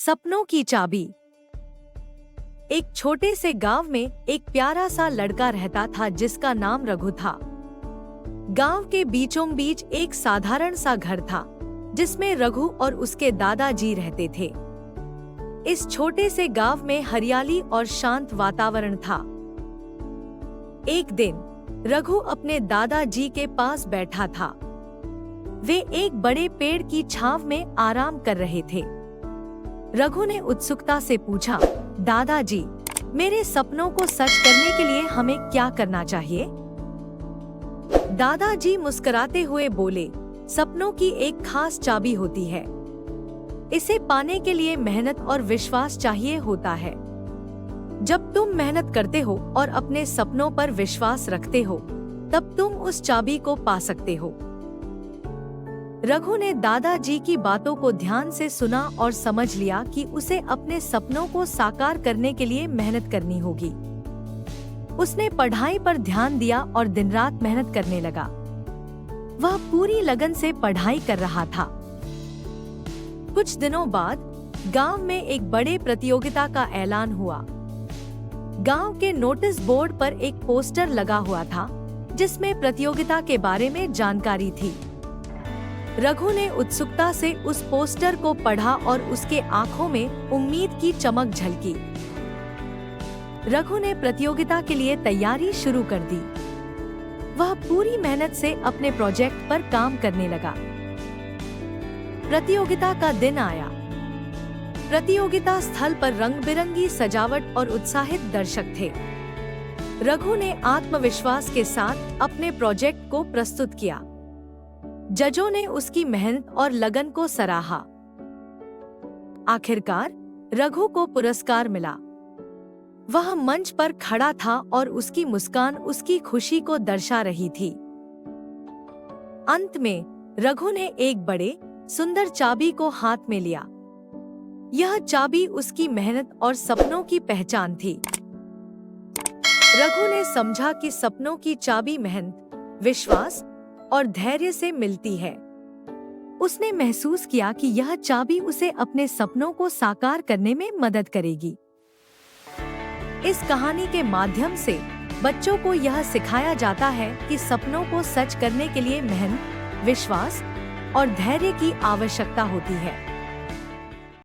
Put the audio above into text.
सपनों की चाबी। एक छोटे से गांव में एक प्यारा सा लड़का रहता था जिसका नाम रघु था। गांव के बीचों बीच एक साधारण सा घर था जिसमें रघु और उसके दादाजी रहते थे। इस छोटे से गांव में हरियाली और शांत वातावरण था। एक दिन रघु अपने दादाजी के पास बैठा था। वे एक बड़े पेड़ की छांव में आराम कर रहे थे। रघु ने उत्सुकता से पूछा, दादाजी, मेरे सपनों को सच करने के लिए हमें क्या करना चाहिए? दादाजी मुस्कुराते हुए बोले, सपनों की एक खास चाबी होती है। इसे पाने के लिए मेहनत और विश्वास चाहिए होता है। जब तुम मेहनत करते हो और अपने सपनों पर विश्वास रखते हो, तब तुम उस चाबी को पा सकते हो। रघु ने दादाजी की बातों को ध्यान से सुना और समझ लिया कि उसे अपने सपनों को साकार करने के लिए मेहनत करनी होगी। उसने पढ़ाई पर ध्यान दिया और दिन रात मेहनत करने लगा। वह पूरी लगन से पढ़ाई कर रहा था। कुछ दिनों बाद गांव में एक बड़े प्रतियोगिता का ऐलान हुआ। गांव के नोटिस बोर्ड पर एक पोस्टर लगा हुआ था जिसमें प्रतियोगिता के बारे में जानकारी थी। रघु ने उत्सुकता से उस पोस्टर को पढ़ा और उसके आंखों में उम्मीद की चमक झलकी। रघु ने प्रतियोगिता के लिए तैयारी शुरू कर दी। वह पूरी मेहनत से अपने प्रोजेक्ट पर काम करने लगा। प्रतियोगिता का दिन आया। प्रतियोगिता स्थल पर रंग-बिरंगी सजावट और उत्साहित दर्शक थे। रघु ने आत्मविश्वास के साथ अपने प्रोजेक्ट को प्रस्तुत किया। जजों ने उसकी मेहनत और लगन को सराहा। आखिरकार रघु को पुरस्कार मिला। वह मंच पर खड़ा था और उसकी मुस्कान उसकी खुशी को दर्शा रही थी। अंत में रघु ने एक बड़े सुंदर चाबी को हाथ में लिया। यह चाबी उसकी मेहनत और सपनों की पहचान थी। रघु ने समझा कि सपनों की चाबी मेहनत, विश्वास और धैर्य से मिलती है। उसने महसूस किया कि यह चाबी उसे अपने सपनों को साकार करने में मदद करेगी। इस कहानी के माध्यम से बच्चों को यह सिखाया जाता है कि सपनों को सच करने के लिए मेहनत, विश्वास और धैर्य की आवश्यकता होती है।